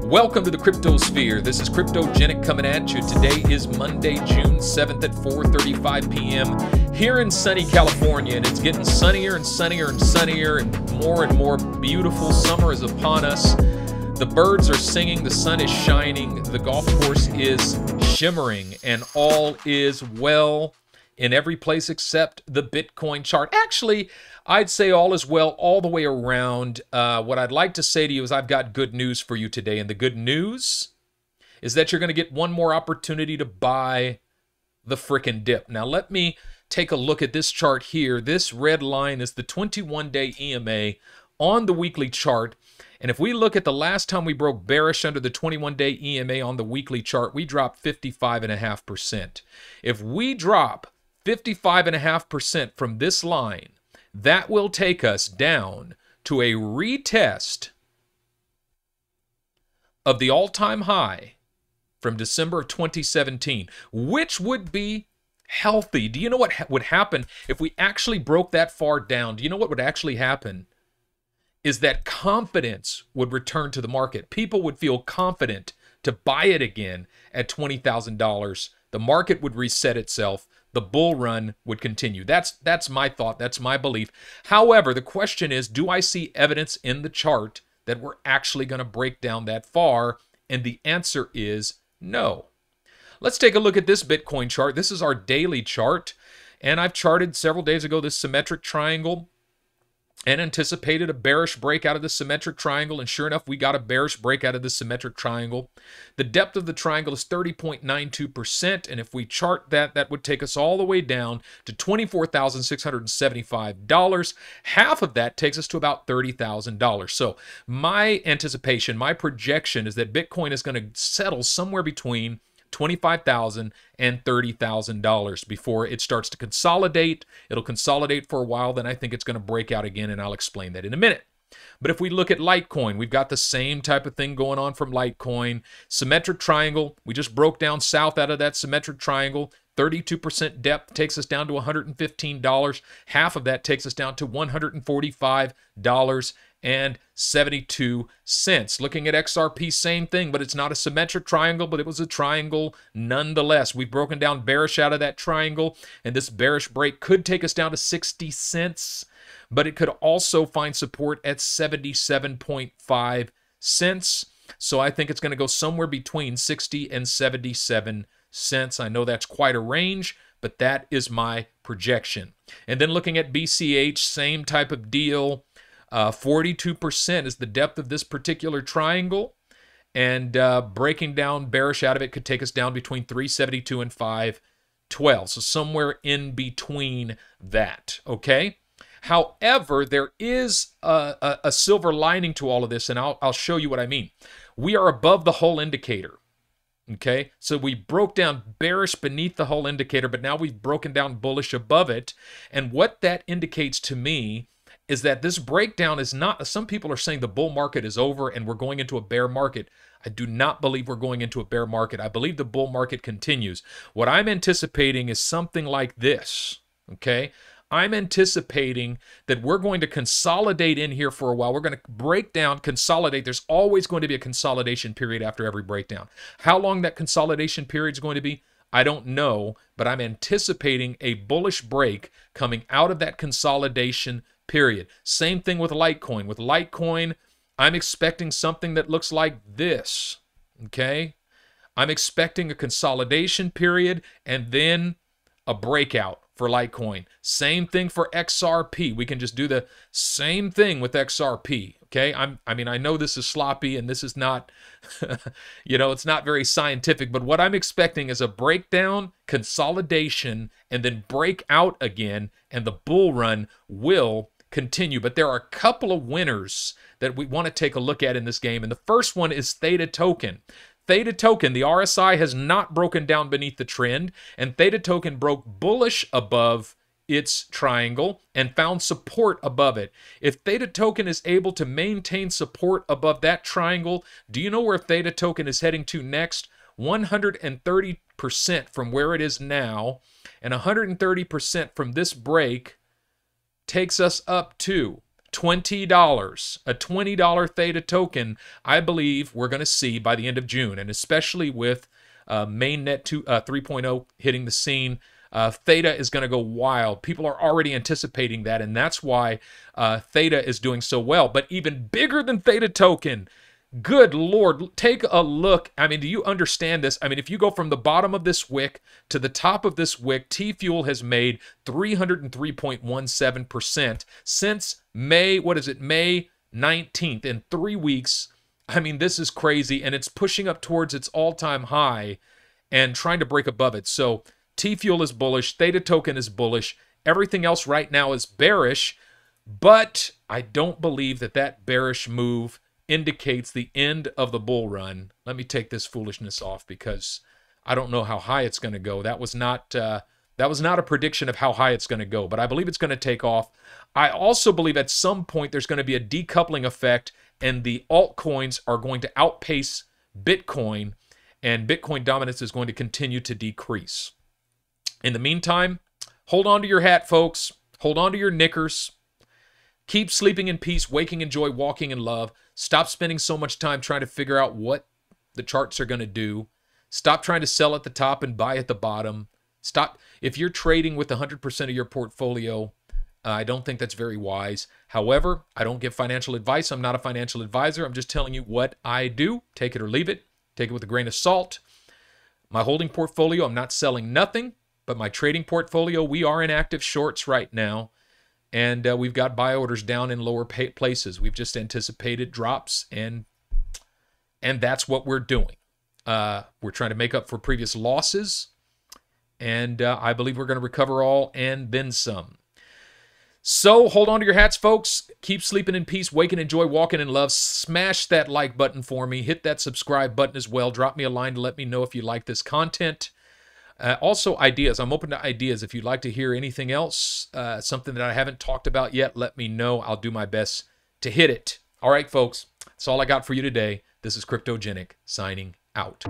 Welcome to the Crypto Sphere. This is Cryptogenic coming at you. Today is Monday, June 7th at 4:35 p.m. here in sunny California, and it's getting sunnier and sunnier and sunnier and more beautiful. Summer is upon us. The birds are singing, the sun is shining, the golf course is shimmering, and all is well in every place except the Bitcoin chart. Actually, I'd say all is well all the way around. What I'd like to say to you is I've got good news for you today. And the good news is that you're going to get one more opportunity to buy the frickin' dip. Now, let me take a look at this chart here. This red line is the 21-day EMA on the weekly chart. And if we look at the last time we broke bearish under the 21-day EMA on the weekly chart, we dropped 55.5%. If we drop 55.5% from this line, that will take us down to a retest of the all-time high from December of 2017, which would be healthy. Do you know what would happen if we actually broke that far down? Do you know what would actually happen? Is that confidence would return to the market. People would feel confident to buy it again at $20,000. The market would reset itself. The bull run would continue. That's my thought. That's my belief. However, the question is, do I see evidence in the chart that we're actually going to break down that far? And the answer is no. Let's take a look at this Bitcoin chart. This is our daily chart. And I've charted several days ago this symmetric triangle and anticipated a bearish break out of the symmetric triangle, and sure enough, we got a bearish break out of the symmetric triangle. The depth of the triangle is 30.92%, and if we chart that, that would take us all the way down to $24,675. Half of that takes us to about $30,000. So my anticipation, my projection is that Bitcoin is going to settle somewhere between $25,000 and $30,000 before it starts to consolidate. It'll consolidate for a while, then I think it's going to break out again, and I'll explain that in a minute. But if we look at Litecoin, we've got the same type of thing going on from Litecoin. Symmetric triangle, we just broke down south out of that symmetric triangle. 32% depth takes us down to $115. Half of that takes us down to $145.72. Looking at XRP, same thing, but it's not a symmetric triangle, but it was a triangle nonetheless. We've broken down bearish out of that triangle, and this bearish break could take us down to 60 cents, but it could also find support at 77.5 cents. So I think it's going to go somewhere between 60 and 77 cents. I know that's quite a range, but that is my projection. And then looking at BCH, same type of deal. 42% is the depth of this particular triangle, and breaking down bearish out of it could take us down between 372 and 512. So somewhere in between that, okay? However, there is a silver lining to all of this, and I'll show you what I mean. We are above the Hull indicator. Okay, so we broke down bearish beneath the Hull indicator, but now we've broken down bullish above it. And what that indicates to me is that this breakdown is not, some people are saying the bull market is over and we're going into a bear market. I do not believe we're going into a bear market. I believe the bull market continues. What I'm anticipating is something like this, okay? I'm anticipating that we're going to consolidate in here for a while. We're going to break down, consolidate. There's always going to be a consolidation period after every breakdown. How long that consolidation period is going to be, I don't know, but I'm anticipating a bullish break coming out of that consolidation period. Same thing with Litecoin. With Litecoin, I'm expecting something that looks like this, okay? I'm expecting a consolidation period and then a breakout for Litecoin. Same thing for XRP. We can just do the same thing with XRP, okay? I mean, I know this is sloppy and this is not, you know, it's not very scientific, but what I'm expecting is a breakdown, consolidation, and then breakout again, and the bull run will continue. But there are a couple of winners that we want to take a look at in this game, and the first one is THETA token. THETA token, the RSI has not broken down beneath the trend, and THETA token broke bullish above its triangle and found support above it. If THETA token is able to maintain support above that triangle, do you know where THETA token is heading to next? 130% from where it is now, and 130% from this break takes us up to $20. A $20 Theta token, I believe we're going to see by the end of June, and especially with mainnet 3.0 hitting the scene, Theta is going to go wild. People are already anticipating that, and that's why Theta is doing so well. But even bigger than Theta token, good Lord, take a look. I mean, do you understand this? I mean, if you go from the bottom of this wick to the top of this wick, TFUEL has made 303.17% since May 19th, in 3 weeks. I mean, this is crazy, and it's pushing up towards its all-time high and trying to break above it. So TFUEL is bullish, Theta token is bullish, everything else right now is bearish, but I don't believe that that bearish move indicates the end of the bull run. Let me take this foolishness off because I don't know how high it's going to go. That was not a prediction of how high it's going to go, but I believe it's going to take off. I also believe at some point there's going to be a decoupling effect, and the altcoins are going to outpace Bitcoin, and Bitcoin dominance is going to continue to decrease. In the meantime, hold on to your hat, folks. Hold on to your knickers. Keep sleeping in peace, waking in joy, walking in love. Stop spending so much time trying to figure out what the charts are going to do. Stop trying to sell at the top and buy at the bottom. Stop. If you're trading with 100% of your portfolio, I don't think that's very wise. However, I don't give financial advice. I'm not a financial advisor. I'm just telling you what I do. Take it or leave it. Take it with a grain of salt. My holding portfolio, I'm not selling nothing, but my trading portfolio, we are in active shorts right now. And we've got buy orders down in lower places. We've just anticipated drops, and that's what we're doing. We're trying to make up for previous losses, and I believe we're going to recover all and then some. So hold on to your hats, folks. Keep sleeping in peace, waking in joy, walking in love. Smash that like button for me. Hit that subscribe button as well. Drop me a line to let me know if you like this content. Also, ideas. I'm open to ideas. If you'd like to hear anything else, something that I haven't talked about yet, let me know. I'll do my best to hit it. All right, folks. That's all I got for you today. This is Cryptogenic signing out.